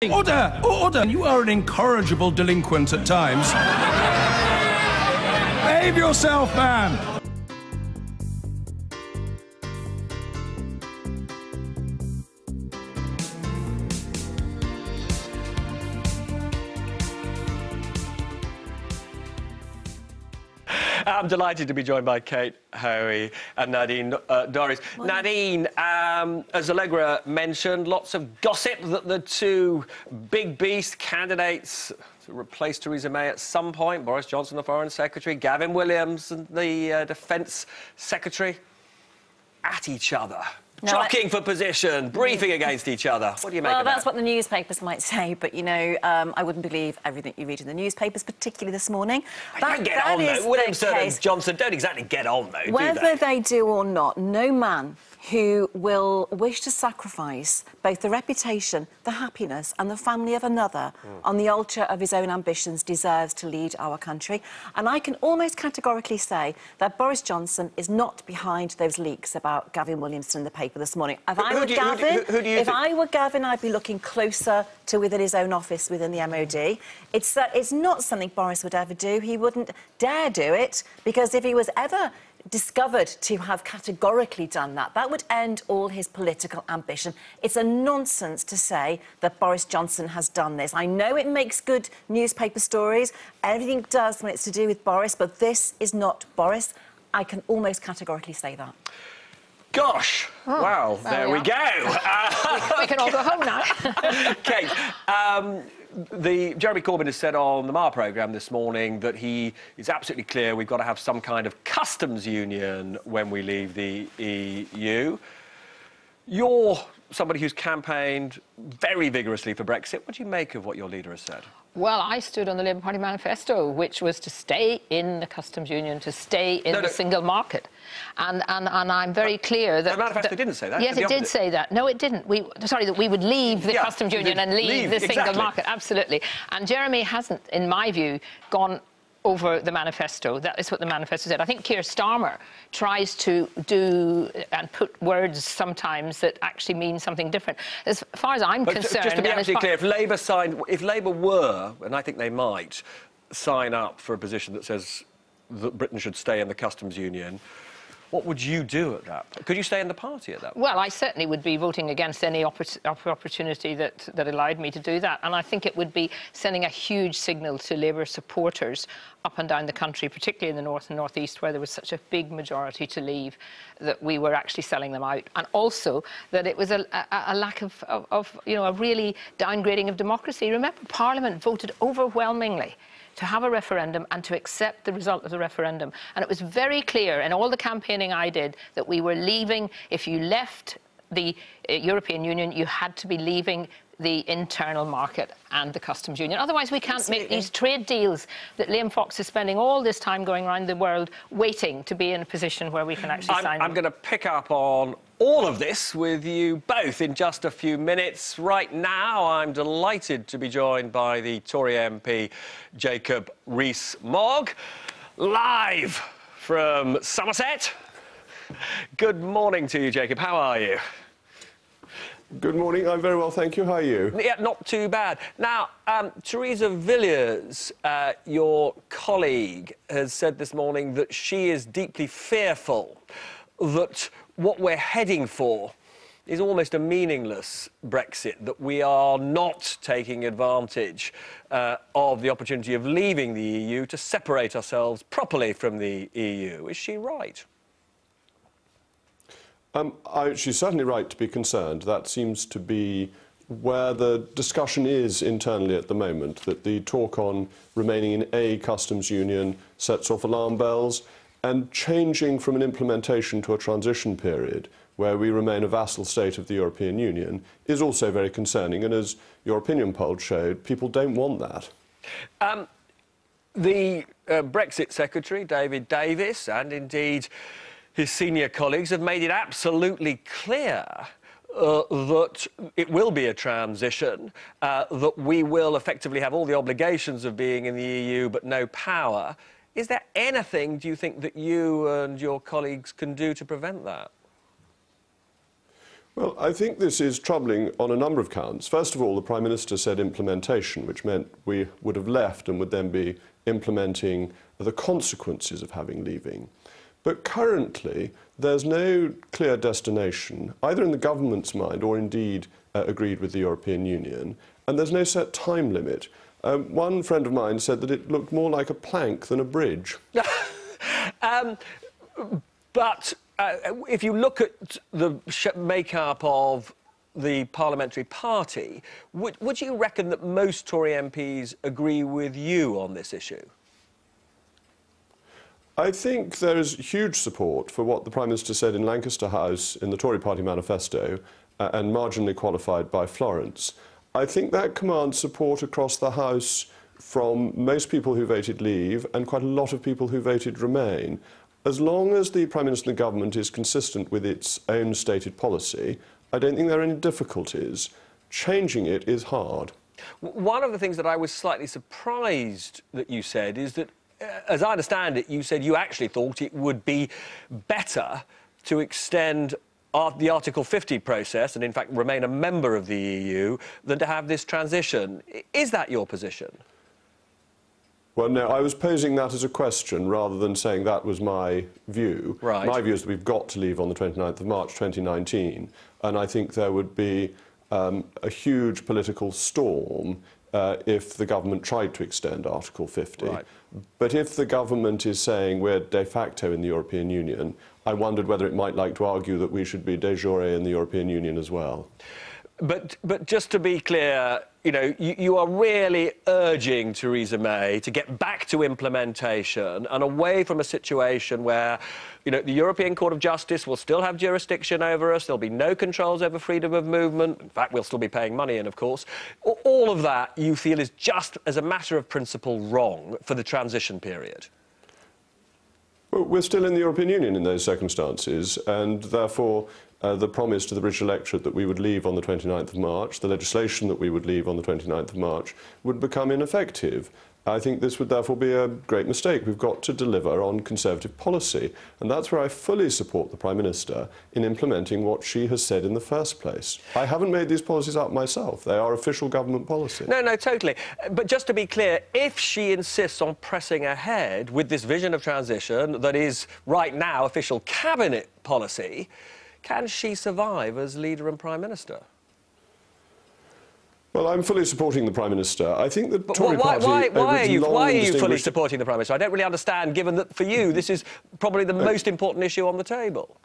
Order! Order! You are an incorrigible delinquent at times. Behave yourself, man! I'm delighted to be joined by Kate, Howie and Nadine Dorries. Nadine, as Allegra mentioned, lots of gossip that the two big beast candidates to replace Theresa May at some point, Boris Johnson, the Foreign Secretary, Gavin Williamson, the Defence Secretary, at each other. Jockeying for position, briefing against each other. What do you make of that? Well, that's what the newspapers might say, but, you know, I wouldn't believe everything you read in the newspapers, particularly this morning. They don't get on, though. Williamson and Johnson don't exactly get on, though, Whether they do or not, no man who will wish to sacrifice both the reputation, the happiness and the family of another on the altar of his own ambitions deserves to lead our country. And I can almost categorically say that Boris Johnson is not behind those leaks about Gavin Williamson in the paper this morning. If I were Gavin, I'd be looking closer to within his own office within the MOD. It's not something Boris would ever do. He wouldn't dare do it, because if he was ever discovered to have categorically done that, that would end all his political ambition. It's a nonsense to say that Boris Johnson has done this. I know it makes good newspaper stories. Everything does when it's to do with Boris, but this is not Boris. I can almost categorically say that. Gosh! Oh, wow, there we go. We can all go home now. Kate, Jeremy Corbyn has said on the Mar programme this morning that he is absolutely clear we've got to have some kind of customs union when we leave the EU. You're somebody who's campaigned very vigorously for Brexit. What do you make of what your leader has said? Well, I stood on the Labour Party manifesto, which was to stay in the customs union, to stay in the single market. And I'm very clear that... The manifesto didn't say that. Yes, it did say that. No, it didn't. Sorry, that we would leave the customs union and leave the single market. Absolutely. And Jeremy hasn't, in my view, gone over the manifesto. That is what the manifesto said. I think Keir Starmer tries to do and put words sometimes that actually mean something different. As far as I'm concerned... Just to be absolutely clear, if Labour were, and I think they might, sign up for a position that says that Britain should stay in the customs union, what would you do at that? Could you stay in the party at that point? Well, I certainly would be voting against any opportunity that allowed me to do that. And I think it would be sending a huge signal to Labour supporters up and down the country, particularly in the north and northeast, where there was such a big majority to leave, that we were actually selling them out. And also that it was a lack of you know, a really downgrading of democracy. Remember, Parliament voted overwhelmingly to have a referendum and to accept the result of the referendum. And it was very clear in all the campaigning I did that we were leaving. If you left the European Union, you had to be leaving the internal market and the customs union. Otherwise, we can't make these trade deals that Liam Fox is spending all this time going around the world waiting to be in a position where we can actually sign them. I'm going to pick up on all of this with you both in just a few minutes. Right now, I'm delighted to be joined by the Tory MP, Jacob Rees Mogg, live from Somerset. Good morning to you, Jacob. How are you? Good morning. I'm very well, thank you. How are you? Yeah, not too bad. Now, Theresa Villiers, your colleague, has said this morning that she is deeply fearful that what we're heading for is almost a meaningless Brexit, that we are not taking advantage of the opportunity of leaving the EU to separate ourselves properly from the EU. Is she right? She's certainly right to be concerned. That seems to be where the discussion is internally at the moment, that the talk on remaining in a customs union sets off alarm bells, and changing from an implementation to a transition period where we remain a vassal state of the European Union is also very concerning. And as your opinion poll showed, people don't want that. The Brexit Secretary, David Davis, and indeed his senior colleagues have made it absolutely clear that it will be a transition, that we will effectively have all the obligations of being in the EU but no power. Is there anything, do you think, that you and your colleagues can do to prevent that? Well, I think this is troubling on a number of counts. First of all, the Prime Minister said implementation, which meant we would have left and would then be implementing the consequences of having leaving. But currently, there's no clear destination, either in the government's mind or indeed agreed with the European Union, and there's no set time limit. One friend of mine said that it looked more like a plank than a bridge. But if you look at the make-up of the parliamentary party, would you reckon that most Tory MPs agree with you on this issue? I think there is huge support for what the Prime Minister said in Lancaster House in the Tory party manifesto and marginally qualified by Florence. I think that commands support across the House from most people who voted leave and quite a lot of people who voted remain. As long as the Prime Minister and the government is consistent with its own stated policy, I don't think there are any difficulties. Changing it is hard. One of the things that I was slightly surprised that you said is that, as I understand it, you said you actually thought it would be better to extend the Article 50 process and, in fact, remain a member of the EU than to have this transition. Is that your position? Well, no, I was posing that as a question rather than saying that was my view. Right. My view is that we've got to leave on the 29th of March 2019, and I think there would be a huge political storm if the government tried to extend Article 50. Right. But if the government is saying we're de facto in the European Union, I wondered whether it might like to argue that we should be de jure in the European Union as well. But just to be clear, you know, you are really urging Theresa May to get back to implementation and away from a situation where, you know, the European Court of Justice will still have jurisdiction over us, there'll be no controls over freedom of movement, in fact, we'll still be paying money in, of course. All of that you feel is just, as a matter of principle, wrong for the transition period. Well, we're still in the European Union in those circumstances, and therefore the promise to the British electorate that we would leave on the 29th of March, the legislation that we would leave on the 29th of March, would become ineffective. I think this would therefore be a great mistake. We've got to deliver on Conservative policy, and that's where I fully support the Prime Minister in implementing what she has said in the first place. I haven't made these policies up myself. They are official government policy. No, totally. But just to be clear, if she insists on pressing ahead with this vision of transition that is right now official cabinet policy, can she survive as leader and Prime Minister? Well, I'm fully supporting the Prime Minister. I think the Tory party... Why are you fully supporting the Prime Minister? I don't really understand, given that, for you, this is probably the most important issue on the table.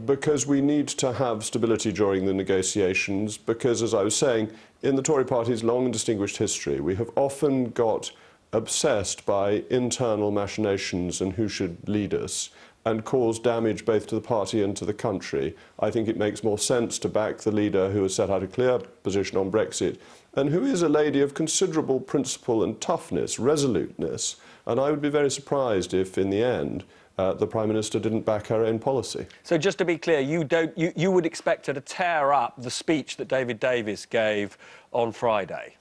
Because we need to have stability during the negotiations, because, as I was saying, in the Tory party's long and distinguished history, we have often got obsessed by internal machinations and who should lead us, and cause damage both to the party and to the country. I think it makes more sense to back the leader who has set out a clear position on Brexit and who is a lady of considerable principle and toughness, resoluteness. And I would be very surprised if, in the end, the Prime Minister didn't back her own policy. So just to be clear, you would expect her to tear up the speech that David Davis gave on Friday?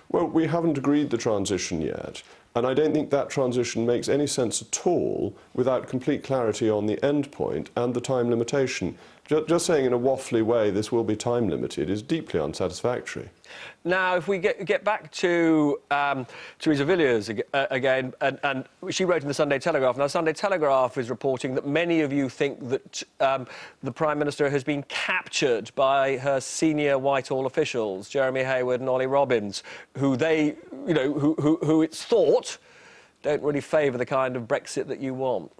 Well, we haven't agreed the transition yet. And I don't think that transition makes any sense at all without complete clarity on the end point and the time limitation. Just saying in a waffly way this will be time limited is deeply unsatisfactory. Now, if we get back to Theresa Villiers again, and she wrote in the Sunday Telegraph. Now, Sunday Telegraph is reporting that many of you think that the Prime Minister has been captured by her senior Whitehall officials, Jeremy Hayward and Ollie Robbins, who who it's thought don't really favour the kind of Brexit that you want.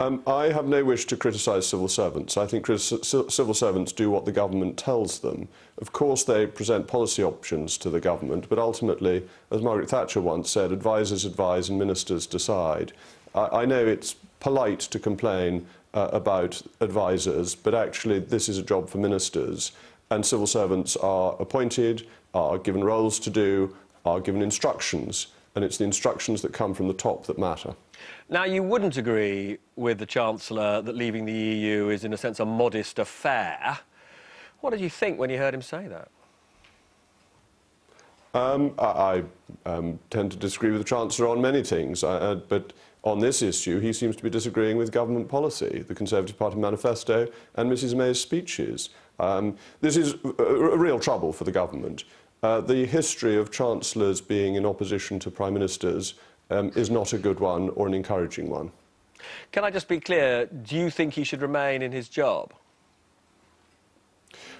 I have no wish to criticise civil servants. I think civil servants do what the government tells them. Of course, they present policy options to the government, but ultimately, as Margaret Thatcher once said, advisers advise and ministers decide. I know it's polite to complain about advisers, but actually this is a job for ministers, and civil servants are appointed, are given roles to do, are given instructions, and it's the instructions that come from the top that matter. Now, you wouldn't agree with the Chancellor that leaving the EU is, in a sense, a modest affair. What did you think when you heard him say that? I tend to disagree with the Chancellor on many things, but on this issue, he seems to be disagreeing with government policy, the Conservative Party manifesto and Mrs May's speeches. This is a real trouble for the government. The history of chancellors being in opposition to prime ministers is not a good one or an encouraging one. Can I just be clear? Do you think he should remain in his job?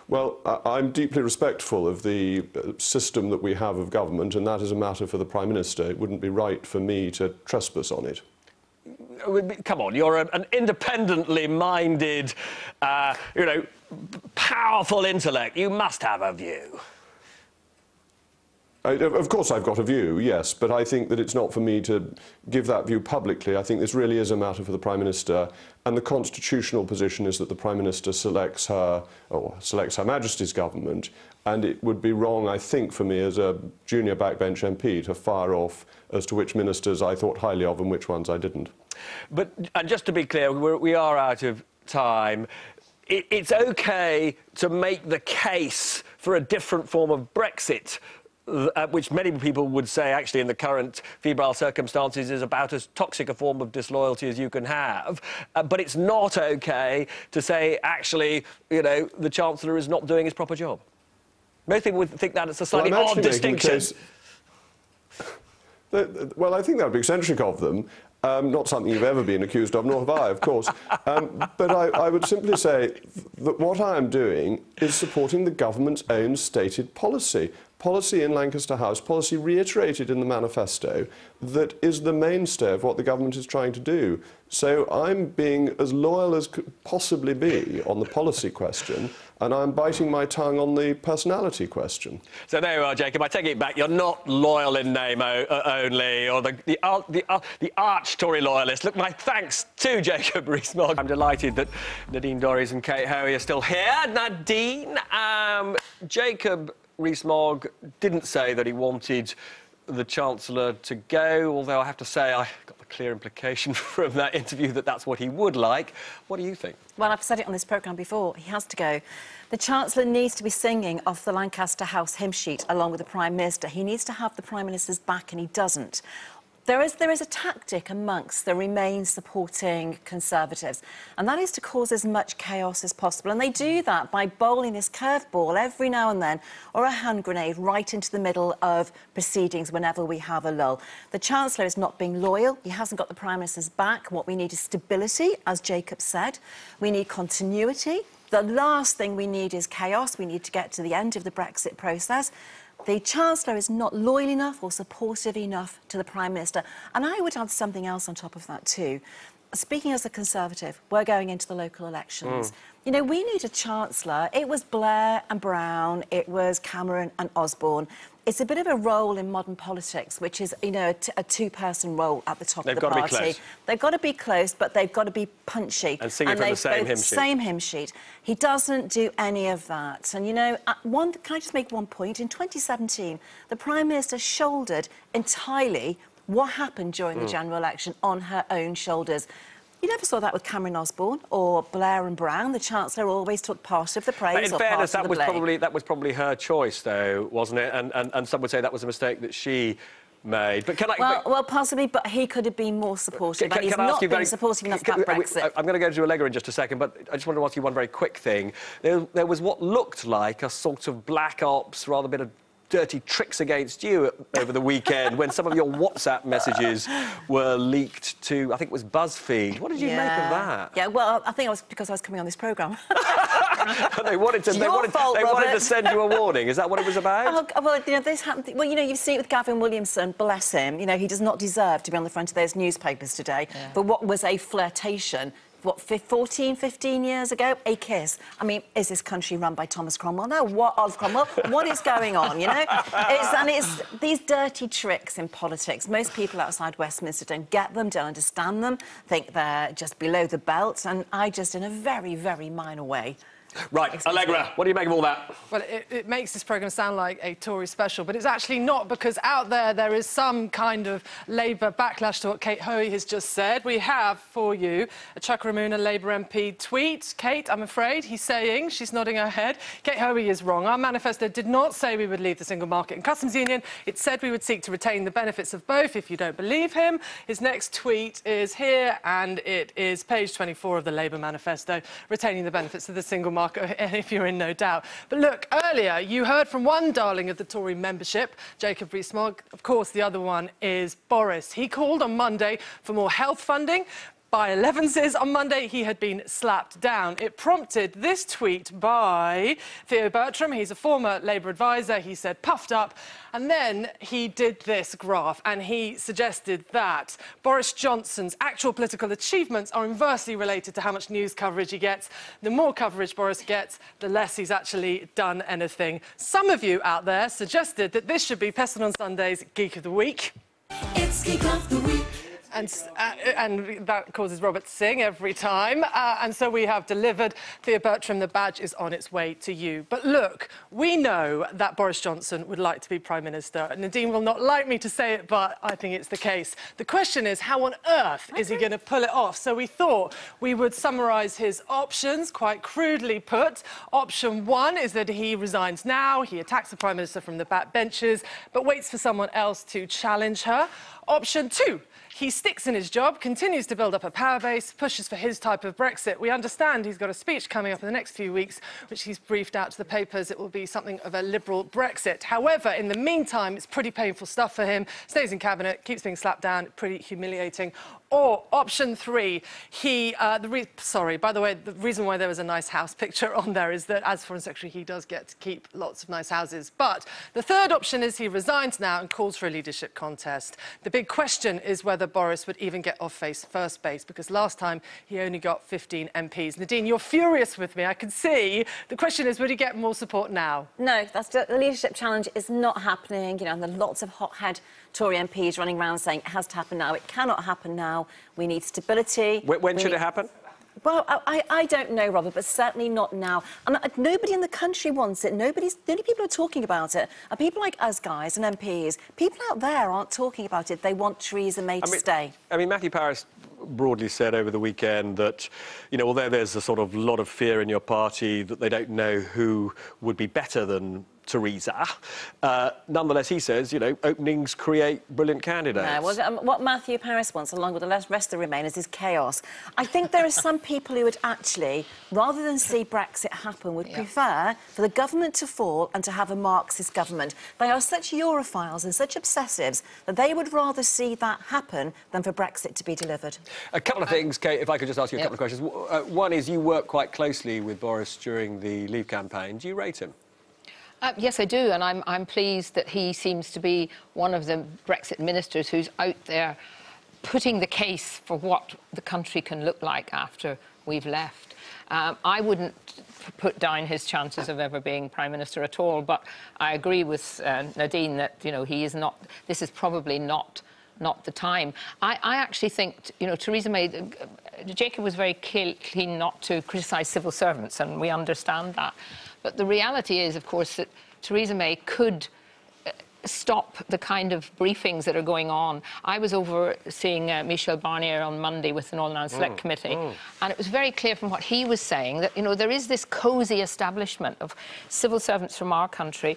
Well, I'm deeply respectful of the system that we have of government, and that is a matter for the Prime Minister. It wouldn't be right for me to trespass on it. Come on, you're an independently minded, you know, powerful intellect. You must have a view. Of course I've got a view, yes, but I think that it's not for me to give that view publicly. I think this really is a matter for the Prime Minister, and the constitutional position is that the Prime Minister selects Her Majesty's government, and it would be wrong, I think, for me as a junior backbench MP to fire off as to which ministers I thought highly of and which ones I didn't. But just to be clear, we are out of time. It's OK to make the case for a different form of Brexit, which many people would say, actually, in the current febrile circumstances, is about as toxic a form of disloyalty as you can have. But it's not OK to say, actually, you know, the Chancellor is not doing his proper job. Most people would think that it's a slightly odd distinction. Well, I think that would be eccentric of them. Not something you've ever been accused of, nor have I, of course. But I would simply say that what I am doing is supporting the government's own stated policy. Policy in Lancaster House, policy reiterated in the manifesto, that is the mainstay of what the government is trying to do. So I'm being as loyal as could possibly be on the policy question, and I'm biting my tongue on the personality question. So there you are, Jacob. I take it back. You're not loyal in name only, or the arch Tory loyalist. Look, my thanks to Jacob Rees Mogg. I'm delighted that Nadine Dorries and Kate Hoey are still here. Nadine, Jacob Rees Mogg didn't say that he wanted the Chancellor to go, although I have to say I got the clear implication from that interview that that's what he would like. What do you think? Well, I've said it on this programme before. He has to go. The Chancellor needs to be singing off the Lancaster House hymn sheet along with the Prime Minister. He needs to have the Prime Minister's back, and he doesn't. There is a tactic amongst the Remain supporting Conservatives, and that is to cause as much chaos as possible. And they do that by bowling this curveball every now and then, or a hand grenade right into the middle of proceedings whenever we have a lull. The Chancellor is not being loyal. He hasn't got the Prime Minister's back. What we need is stability, as Jacob said. We need continuity. The last thing we need is chaos. We need to get to the end of the Brexit process. The Chancellor is not loyal enough or supportive enough to the Prime Minister. And I would add something else on top of that too. Speaking as a Conservative, we're going into the local elections. You know, we need a Chancellor. It was Blair and Brown, it was Cameron and Osborne. It's a bit of a role in modern politics, which is, you know, a two-person role at the top of the party. They've got to be close. They've got to be close, but they've got to be punchy. And singing from the same hymn sheet. Same hymn sheet. He doesn't do any of that. And, you know, can I just make one point? In 2017, the Prime Minister shouldered entirely what happened during the general election on her own shoulders. You never saw that with Cameron Osborne or Blair and Brown. The Chancellor always took part of the praise or part of the blame. That was probably her choice, though, wasn't it? And some would say that was a mistake that she made. But can I... Well, possibly, but he could have been more supportive. And he's not been supportive enough about Brexit. I'm going to go to Allegra in just a second, but I just want to ask you one very quick thing. There was what looked like a sort of black ops, rather bit of dirty tricks against you over the weekend when some of your WhatsApp messages were leaked to, I think it was BuzzFeed. What did you make of that? Yeah, well, I think it was because I was coming on this programme. They wanted to send you a warning. Is that what it was about? Oh, well, you know, this happened... Well, you know, you see it with Gavin Williamson, bless him. You know, he does not deserve to be on the front of those newspapers today. Yeah. But what was a flirtation... What, 14, 15 years ago? A kiss. I mean, is this country run by Thomas Cromwell? No, what of Cromwell? What is going on, you know? It's these dirty tricks in politics. Most people outside Westminster don't get them, don't understand them, think they're just below the belt, and I just, in a very, very minor way, Right, Allegra, what do you make of all that? Well, it makes this programme sound like a Tory special, but it's actually not, because out there is some kind of Labour backlash to what Kate Hoey has just said. We have for you a Chuck Ramuna Labour MP tweet. Kate, I'm afraid, he's saying, she's nodding her head, Kate Hoey is wrong. Our manifesto did not say we would leave the single market and customs union. It said we would seek to retain the benefits of both. If you don't believe him, his next tweet is here, and it is page 24 of the Labour manifesto, retaining the benefits of the single market, if you're in no doubt. But look, earlier you heard from one darling of the Tory membership, Jacob Rees Mogg. Of course, the other one is Boris. He called on Monday for more health funding. By Elevenses on Monday, he had been slapped down. It prompted this tweet by Theo Bertram. He's a former Labour advisor. He said, puffed up. And then he did this graph, and he suggested that Boris Johnson's actual political achievements are inversely related to how much news coverage he gets. The more coverage Boris gets, the less he's actually done anything. Some of you out there suggested that this should be Peston on Sunday's Geek of the Week. It's Geek of the Week. And that causes Robert to sing every time. And so we have delivered. Theo Bertram, the badge is on its way to you. But look, we know that Boris Johnson would like to be Prime Minister. Nadine will not like me to say it, but I think it's the case. The question is, how on earth is he going to pull it off? So we thought we would summarise his options, quite crudely put. Option 1 is that he resigns now, he attacks the Prime Minister from the backbenches, but waits for someone else to challenge her. Option 2. He sticks in his job, continues to build up a power base, pushes for his type of Brexit. We understand he's got a speech coming up in the next few weeks, which he's briefed out to the papers. It will be something of a liberal Brexit. However, in the meantime, it's pretty painful stuff for him. Stays in cabinet, keeps being slapped down, pretty humiliating. Or option 3, by the way, the reason why there was a nice house picture on there is that as Foreign Secretary, he does get to keep lots of nice houses. But the third option is he resigns now and calls for a leadership contest. The big question is whether Boris would even get off first base, because last time he only got 15 MPs. Nadine, you're furious with me, I can see. The question is, would he get more support now? No, the leadership challenge is not happening. You know, and there are lots of hothead Tory MPs running around saying it has to happen now. It cannot happen now. We need stability. When should it happen? Well, I don't know, Robert, but certainly not now. And nobody in the country wants it. The only people who are talking about it are people like us guys and MPs. People out there aren't talking about it. They want Theresa May to stay. I mean, Matthew Parris broadly said over the weekend that, you know, although there's a sort of lot of fear in your party that they don't know who would be better than Theresa. Nonetheless, he says, you know, openings create brilliant candidates. No, well, what Matthew Parris wants, along with the rest of the Remainers, is chaos. I think there are some people who would actually, rather than see Brexit happen, would prefer for the government to fall and to have a Marxist government. They are such Europhiles and such obsessives that they would rather see that happen than for Brexit to be delivered. A couple of things, Kate, if I could just ask you a couple of questions. One is, you work quite closely with Boris during the Leave campaign. Do you rate him? Yes, I do, and I'm pleased that he seems to be one of the Brexit ministers who's out there putting the case for what the country can look like after we've left. I wouldn't put down his chances of ever being Prime Minister at all, but I agree with Nadine that, you know, he is not. This is probably not the time. I actually think, you know, Theresa May, Jacob was very keen not to criticise civil servants, and we understand that. But the reality is, of course, that Theresa May could stop the kind of briefings that are going on. I was over seeing Michel Barnier on Monday with the Northern Ireland Select Committee, and it was very clear from what he was saying that, you know, there is this cosy establishment of civil servants from our country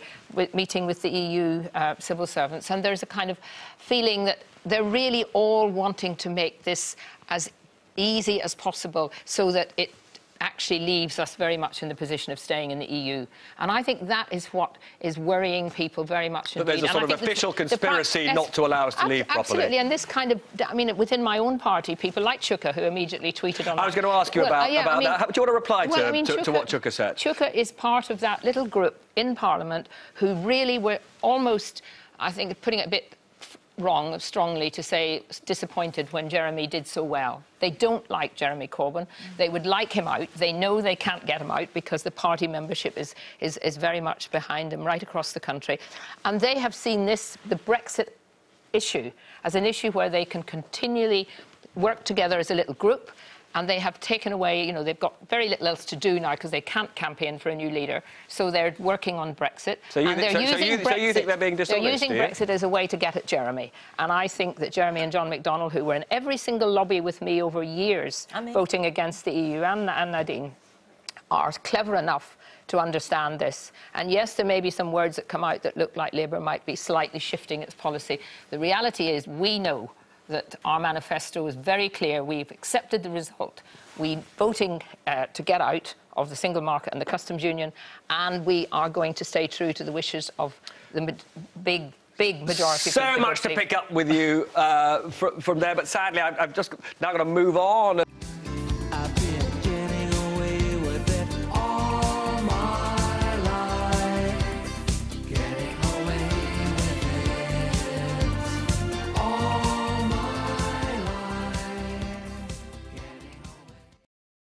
meeting with the EU civil servants, and there's a kind of feeling that they're really all wanting to make this as easy as possible so that it actually leaves us very much in the position of staying in the EU. And I think that is what is worrying people very much indeed. But there's a sort of official conspiracy not to allow us to leave properly. Absolutely, and this kind of, I mean, within my own party, people like Chuka, who immediately tweeted on I was going to ask you about that. Do you want to reply to what Chuka said? Chuka is part of that little group in Parliament who really were almost, I think, putting it a bit wrong, strongly to say, disappointed when Jeremy did so well. They don't like Jeremy Corbyn. They would like him out. They know they can't get him out because the party membership is very much behind him right across the country. And they have seen this, the Brexit issue, as an issue where they can continually work together as a little group, and they have taken away, you know, they've got very little else to do now because they can't campaign for a new leader. So they're working on Brexit. So you think they're being dishonest? They're using Brexit as a way to get at Jeremy. And I think that Jeremy and John McDonnell, who were in every single lobby with me over years, voting against the EU, and Nadine, are clever enough to understand this. And yes, there may be some words that come out that look like Labour might be slightly shifting its policy. The reality is we know that our manifesto is very clear. We've accepted the result. We're voting to get out of the single market and the customs union, and we are going to stay true to the wishes of the big majority. So much to pick up with you from there, but sadly, I've just now got to move on.